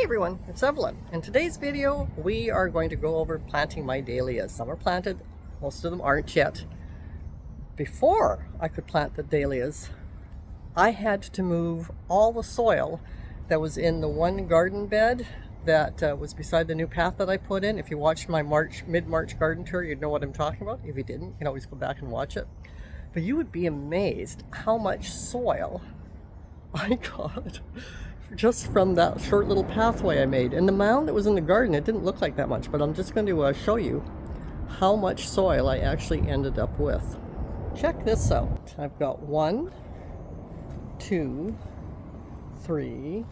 Hi everyone, it's Evelyn. In today's video, we are going to go over planting my dahlias. Some are planted, most of them aren't yet. Before I could plant the dahlias, I had to move all the soil that was in the one garden bed that was beside the new path that I put in. If you watched my mid-March garden tour, you'd know what I'm talking about. If you didn't, you can always go back and watch it. But you would be amazed how much soil I got just from that short little pathway I made. And the mound that was in the garden, it didn't look like that much, but I'm just going to show you how much soil I actually ended up with. Check this out. I've got 1, 2, 3,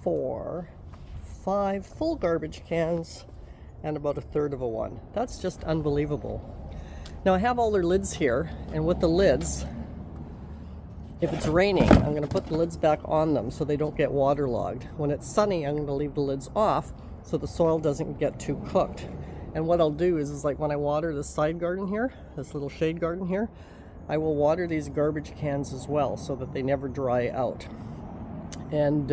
4, 5 full garbage cans and about 1/3 of a one. That's just unbelievable. Now I have all their lids here, and with the lids, if it's raining, I'm going to put the lids back on them so they don't get waterlogged. When it's sunny, I'm going to leave the lids off so the soil doesn't get too cooked. And what I'll do is like when I water this side garden here, this little shade garden here, I will water these garbage cans as well so that they never dry out. And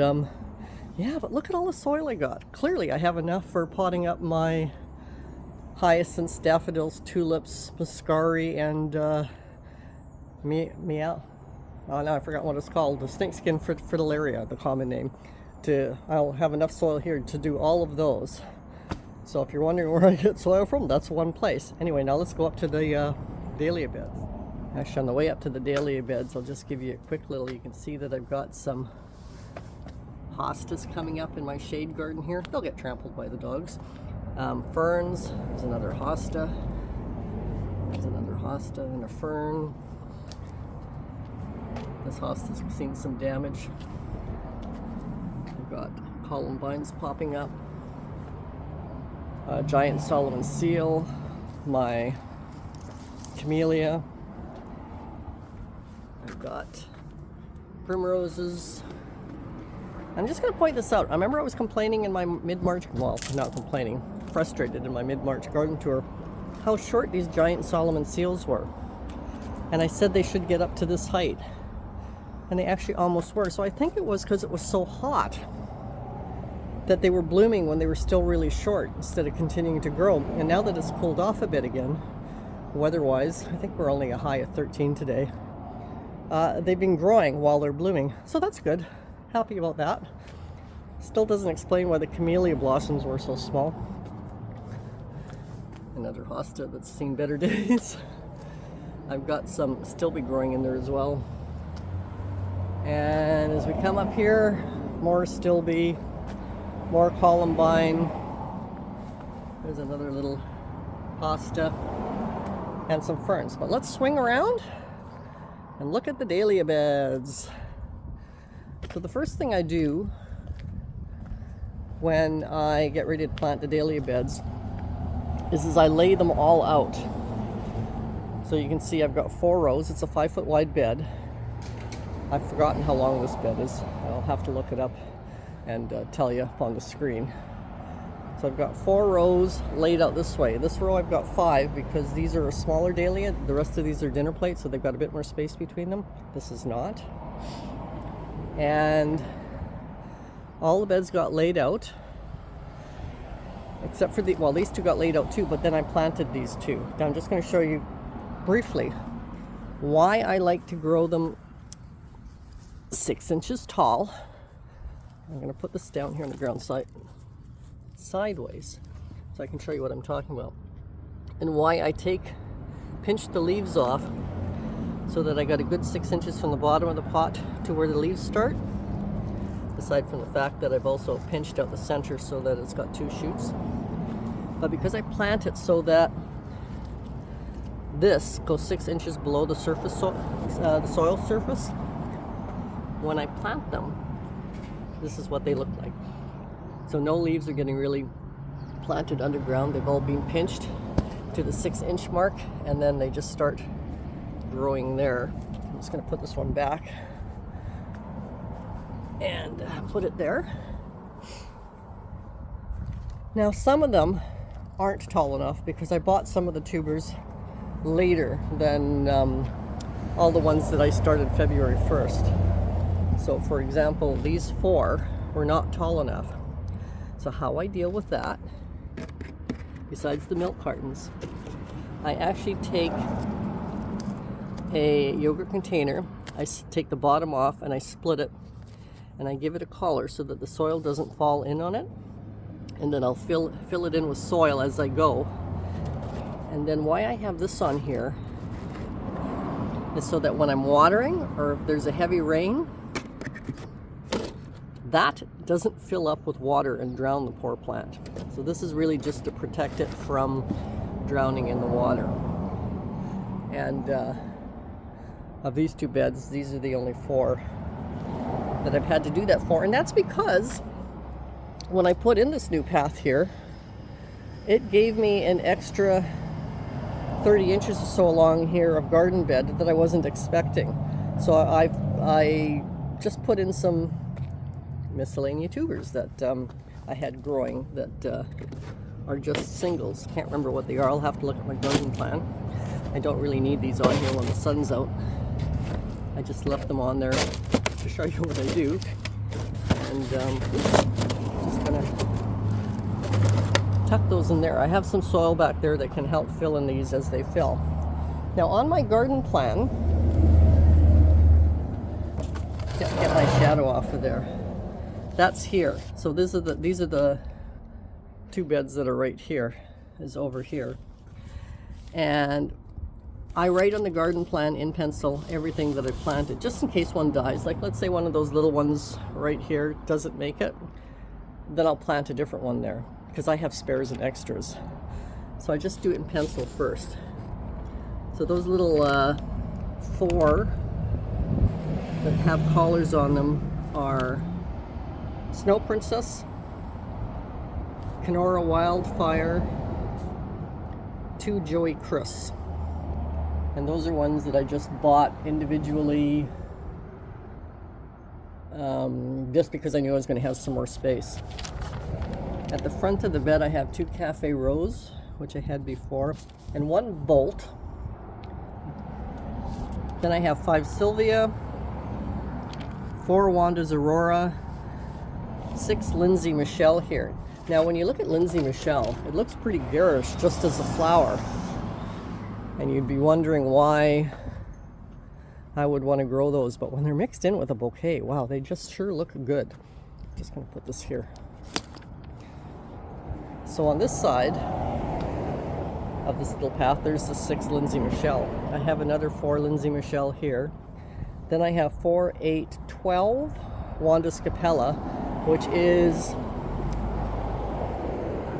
yeah, but look at all the soil I got. Clearly I have enough for potting up my hyacinths, daffodils, tulips, muscari, and meow. Oh no, I forgot what it's called. The snakeskin fritillaria, the common name. I'll have enough soil here to do all of those. So if you're wondering where I get soil from, that's one place. Anyway, now let's go up to the dahlia beds. Actually, on the way up to the dahlia beds, I'll just give you a quick little, you can see that I've got some hostas coming up in my shade garden here. They'll get trampled by the dogs. Ferns, there's another hosta. There's another hosta and a fern. This hosta's seen some damage. We've got columbines popping up. Giant Solomon seal. My camellia. I've got primroses. I'm just going to point this out. I remember I was complaining in my mid-March, well, not complaining, frustrated in my mid-March garden tour, how short these giant Solomon seals were. And I said they should get up to this height. And they actually almost were. So I think it was because it was so hot that they were blooming when they were still really short instead of continuing to grow. And now that it's cooled off a bit again, weather-wise, I think we're only a high of 13 today, they've been growing while they're blooming. So that's good. Happy about that. Still doesn't explain why the camellia blossoms were so small. Another hosta that's seen better days. I've got some stilby growing in there as well. And as we come up here, more stilby, more columbine. There's another little hosta and some ferns. But let's swing around and look at the dahlia beds. So the first thing I do when I get ready to plant the dahlia beds is I lay them all out. So you can see I've got 4 rows. It's a 5-foot wide bed. I've forgotten how long this bed is. I'll have to look it up and tell you up on the screen. So I've got 4 rows laid out this way. This row I've got 5 because these are a smaller dahlia. The rest of these are dinner plates, so they've got a bit more space between them. This is not. And all the beds got laid out, except for these 2 got laid out too, but then I planted these 2. Now I'm just going to show you briefly why I like to grow them 6 inches tall. I'm going to put this down here on the ground sideways so I can show you what I'm talking about, and why I pinch the leaves off so that I got a good 6 inches from the bottom of the pot to where the leaves start, aside from the fact that I've also pinched out the center so that it's got 2 shoots. But because I plant it so that this goes 6 inches below the surface, the soil surface, when I plant them, this is what they look like. So no leaves are getting really planted underground. They've all been pinched to the 6-inch mark, and then they just start growing there. I'm just going to put this one back and put it there. Now some of them aren't tall enough because I bought some of the tubers later than all the ones that I started February 1st. So for example, these 4 were not tall enough. So how I deal with that, besides the milk cartons, I actually take a yogurt container, I take the bottom off and I split it, and I give it a collar so that the soil doesn't fall in on it, and then I'll fill it in with soil as I go. And then why I have this on here is so that when I'm watering, or if there's a heavy rain, that doesn't fill up with water and drown the poor plant. So this is really just to protect it from drowning in the water. And of these two beds, these are the only 4 that I've had to do that for. And that's because when I put in this new path here, it gave me an extra 30 inches or so along here of garden bed that I wasn't expecting. So I just put in some miscellaneous tubers that I had growing that are just singles. Can't remember what they are. I'll have to look at my garden plan. I don't really need these on here when the sun's out. I just left them on there to show you what I do. And just gonna tuck those in there. I have some soil back there that can help fill in these as they fill. Now on my garden plan, get my shadow off of there. That's here. So these are the 2 beds that are right here, is over here. And I write on the garden plan in pencil everything that I planted, just in case one dies. Like let's say one of those little ones right here doesn't make it, then I'll plant a different one there, because I have spares and extras. So I just do it in pencil first. So those little 4 that have collars on them are Snow Princess, Kenora Wildfire, 2 Joey Chris. And those are ones that I just bought individually just because I knew I was going to have some more space. At the front of the bed I have 2 Cafe Rose, which I had before, and 1 Bolt. Then I have 5 Sylvia, 4 Wanda's Aurora, 6 Lindsay Michelle here. Now when you look at Lindsay Michelle, it looks pretty garish just as a flower. And you'd be wondering why I would want to grow those, but when they're mixed in with a bouquet, wow, they just sure look good. Just gonna put this here. So on this side of this little path, there's the 6 Lindsay Michelle. I have another 4 Lindsay Michelle here. Then I have 4, 8, 12 Wanda Scapella, which is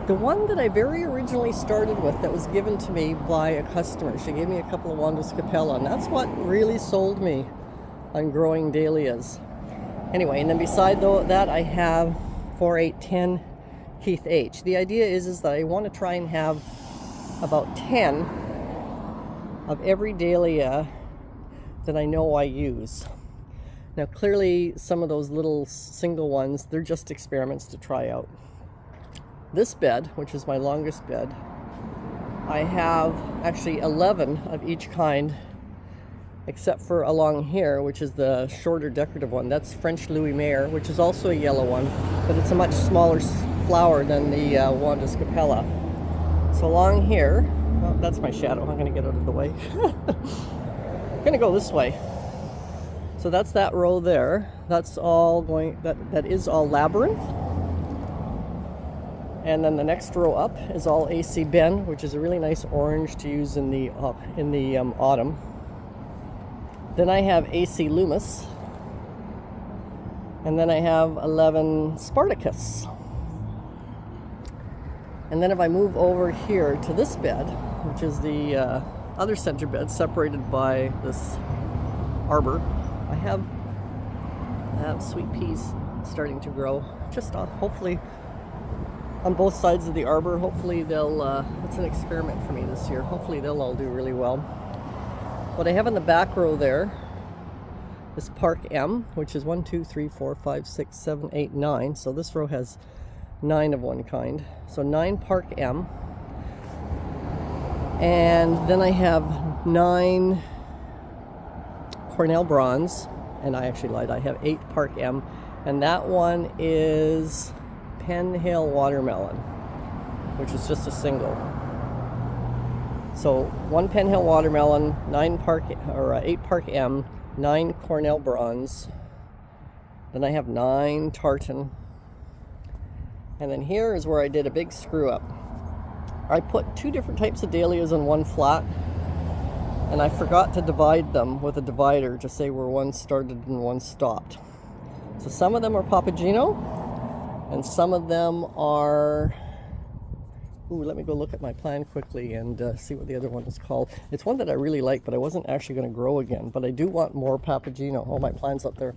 the one that I very originally started with that was given to me by a customer. She gave me a couple of Wanda Scapella, and that's what really sold me on growing dahlias. Anyway, and then beside that I have 4, 8, 10 Keith H. The idea is that I want to try and have about 10 of every dahlia that I know I use. Now clearly some of those little single ones, they're just experiments to try out. This bed, which is my longest bed, I have actually 11 of each kind, except for along here, which is the shorter decorative one. That's French Louis Mayer, which is also a yellow one, but it's a much smaller flower than the Wanda Scapella. So along here, well, that's my shadow. I'm going to get out of the way. I'm going to go this way. So that's that row there. That's all going. That is all labyrinth. And then the next row up is all AC Ben, which is a really nice orange to use in the autumn. Then I have AC Loomis, and then I have 11 Spartacus. And then if I move over here to this bed, which is the other center bed separated by this arbor, I have sweet peas starting to grow, just hopefully on both sides of the arbor. Hopefully they'll, it's an experiment for me this year. Hopefully they'll all do really well. What I have in the back row there is Park M, which is 1, 2, 3, 4, 5, 6, 7, 8, 9. So this row has 9 of one kind. So 9 Park M. And then I have 9 Cornell Bronze. And I actually lied, I have 8 Park M. And that one is Penn Hill watermelon, which is just a single. So 1 Penn Hill watermelon, 8 Park M, 9 Cornell Bronze. Then I have 9 tartan. And then here is where I did a big screw up. I put 2 different types of dahlias in one flat, and I forgot to divide them with a divider to say where one started and one stopped. So some of them are Papageno, and some of them are... Ooh, let me go look at my plan quickly and see what the other one is called. It's one that I really like, but I wasn't actually going to grow again. But I do want more Papageno. Oh, my plan's up there.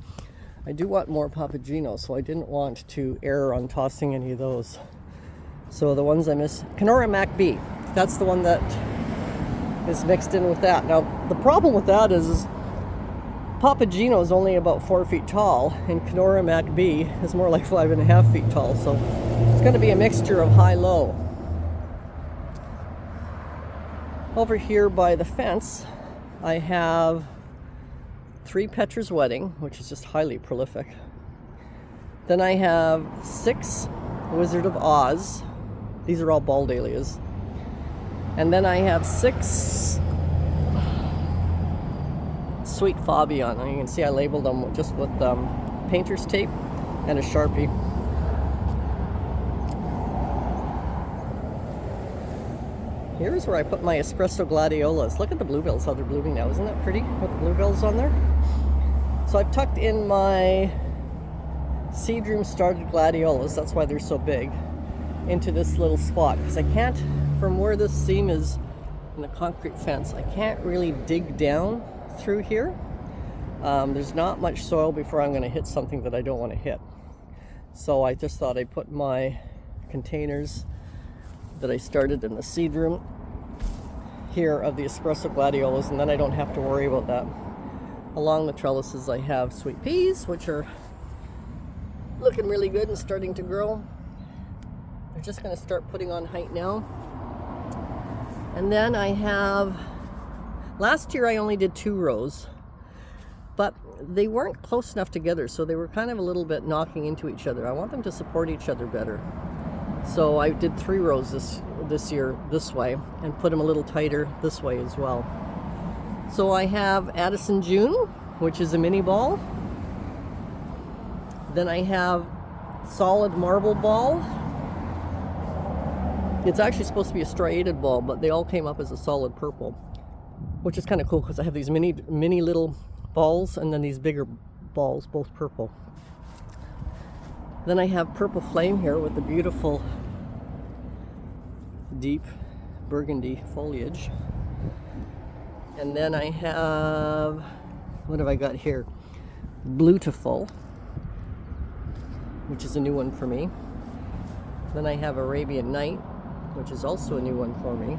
I do want more Papageno, so I didn't want to err on tossing any of those. So the ones I miss, Kenora Mac B. That's the one that is mixed in with that. Now, the problem with that is Papageno is only about 4 feet tall, and Kenora Mac B is more like 5.5 feet tall. So it's going to be a mixture of high-low. Over here by the fence, I have 3 Petra's Wedding, which is just highly prolific. Then I have 6 Wizard of Oz. These are all ball dahlias. And then I have 6 Sweet Fabian. And you can see I labeled them just with painter's tape and a Sharpie. Here's where I put my espresso gladiolas. Look at the bluebells, how they're blooming now. Isn't that pretty with the bluebells on there? So I've tucked in my seed room started gladiolas, that's why they're so big, into this little spot. Because I can't, from where this seam is in the concrete fence, I can't really dig down through here. There's not much soil before I'm going to hit something that I don't want to hit. So I just thought I'd put my containers that I started in the seed room here of the espresso gladiolas, and then I don't have to worry about that. Along the trellises I have sweet peas, which are looking really good and starting to grow. They're just going to start putting on height now. And then I have, last year I only did 2 rows, but they weren't close enough together, so they were kind of a little bit knocking into each other. I want them to support each other better. So I did 3 rows this year this way, and put them a little tighter this way as well. So I have Addison June, which is a mini ball. Then I have Solid Marble Ball. It's actually supposed to be a striated ball, but they all came up as a solid purple, which is kind of cool because I have these mini little balls and then these bigger balls, both purple. Then I have Purple Flame here with the beautiful deep burgundy foliage. And then I have, what have I got here? Blutiful, which is a new one for me. Then I have Arabian Night, which is also a new one for me.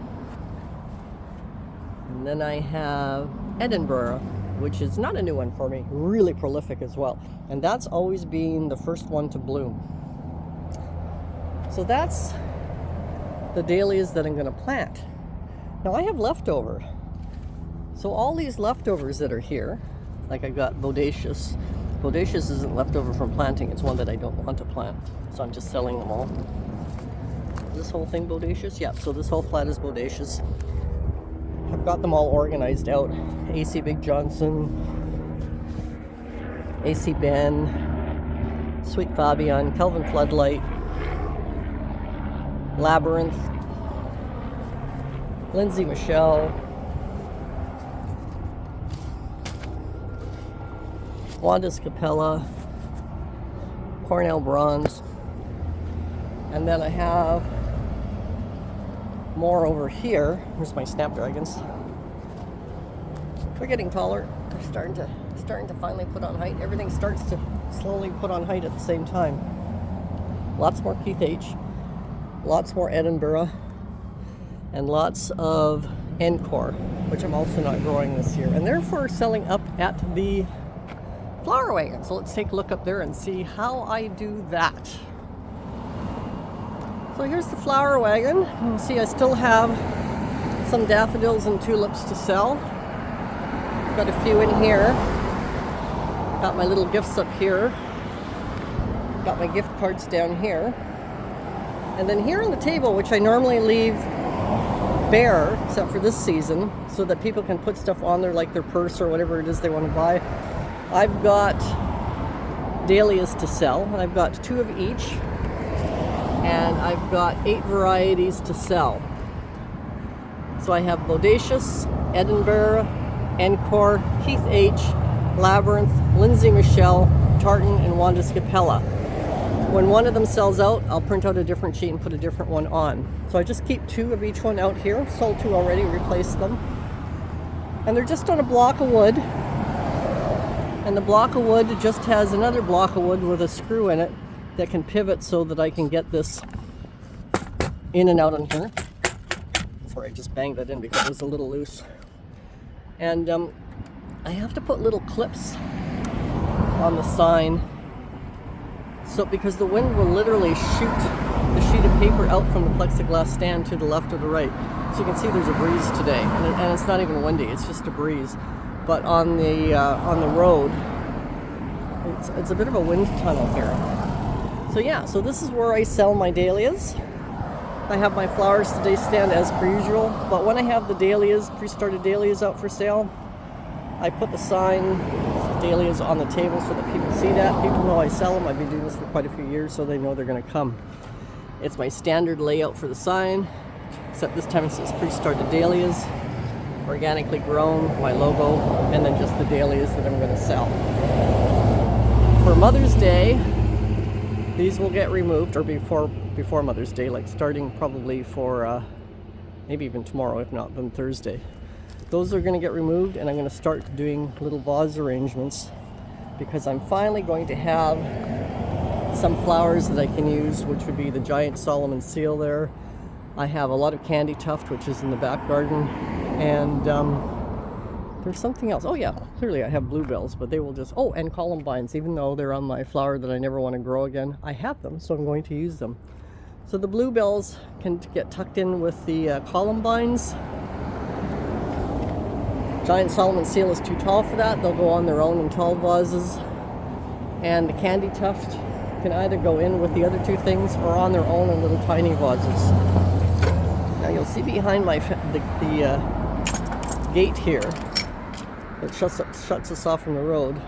And then I have Edinburgh, which is not a new one for me, really prolific as well. And that's always been the first one to bloom. So that's the dahlias that I'm going to plant. Now I have leftover. So all these leftovers that are here, like I got Bodacious. Bodacious isn't leftover from planting, it's one that I don't want to plant. So I'm just selling them all. This whole thing Bodacious? Yeah, so this whole flat is Bodacious. I've got them all organized out. AC Big Johnson, AC Ben, Sweet Fabian, Kelvin Floodlight, Labyrinth, Lindsay Michelle, Wanda's Capella, Cornell Bronze, and then I have more over here. Here's my snapdragons. They're getting taller. They're starting to finally put on height. Everything starts to slowly put on height at the same time. Lots more Keith H, lots more Edinburgh, and lots of Encore, which I'm also not growing this year, and therefore selling up at the flower wagon. So let's take a look up there and see how I do that. So here's the flower wagon. You can see I still have some daffodils and tulips to sell. Got a few in here. Got my little gifts up here. Got my gift cards down here. And then here on the table, which I normally leave bare, except for this season, so that people can put stuff on there like their purse or whatever it is they want to buy, I've got dahlias to sell. And I've got 2 of each. And I've got 8 varieties to sell. So I have Bodacious, Edinburgh, Encore, Keith H, Labyrinth, Lindsay Michelle, Tartan, and Wanda Scapella. When one of them sells out, I'll print out a different sheet and put a different one on. So I just keep 2 of each one out here. Sold 2 already, replaced them. And they're just on a block of wood. And the block of wood just has another block of wood with a screw in it that can pivot so that I can get this in and out on here. Sorry, I just banged that in because it was a little loose. And I have to put little clips on the sign, so because the wind will literally shoot the sheet of paper out from the plexiglass stand to the left or the right. So you can see there's a breeze today, and it's not even windy, it's just a breeze. But on the road, it's a bit of a wind tunnel here. So yeah, so this is where I sell my dahlias. I have my flowers today stand as per usual, but when I have the dahlias, pre-started dahlias out for sale, I put the sign dahlias on the table so that people see that. People know I sell them. I've been doing this for quite a few years, so they know they're going to come. It's my standard layout for the sign, except this time it says pre-started dahlias, organically grown, my logo, and then just the dahlias that I'm going to sell. For Mother's Day, these will get removed, or before Mother's Day, like starting probably for maybe even tomorrow, if not then Thursday. Those are going to get removed, and I'm going to start doing little vase arrangements because I'm finally going to have some flowers that I can use, which would be the giant Solomon seal there. I have a lot of candy tuft, which is in the back garden, and there's something else. Oh yeah, clearly I have bluebells, but they will just, oh, and columbines, even though they're on my flower that I never want to grow again. I have them, so I'm going to use them. So the bluebells can get tucked in with the columbines. Giant Solomon seal is too tall for that. They'll go on their own in tall vases. And the candy tuft can either go in with the other 2 things or on their own in little tiny vases. Now you'll see behind my the gate here that shuts us off from the road.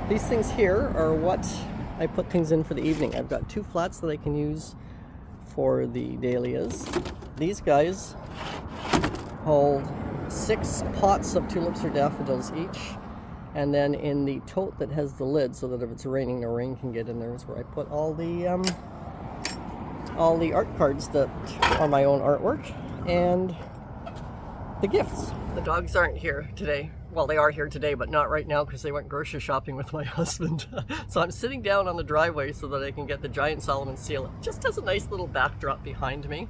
These things here are what I put things in for the evening. I've got 2 flats that I can use for the dahlias. These guys hold 6 pots of tulips or daffodils each, and then in the tote that has the lid, so that if it's raining, the rain can get in there, is where I put all the art cards that are my own artwork and the gifts. The dogs aren't here today. Well, they are here today, but not right now because they went grocery shopping with my husband. So I'm sitting down on the driveway so that I can get the giant Solomon seal. It just has a nice little backdrop behind me.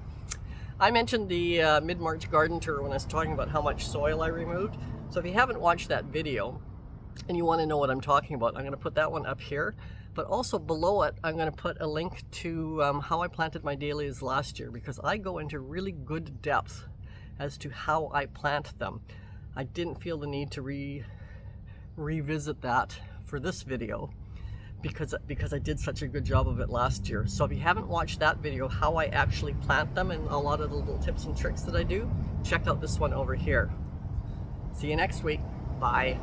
I mentioned the mid-March garden tour when I was talking about how much soil I removed. So if you haven't watched that video and you want to know what I'm talking about, I'm going to put that one up here. But also below it, I'm going to put a link to how I planted my dahlias last year, because I go into really good depth as to how I plant them. I didn't feel the need to revisit that for this video because I did such a good job of it last year. So if you haven't watched that video, how I actually plant them and a lot of the little tips and tricks that I do, check out this one over here. See you next week. Bye.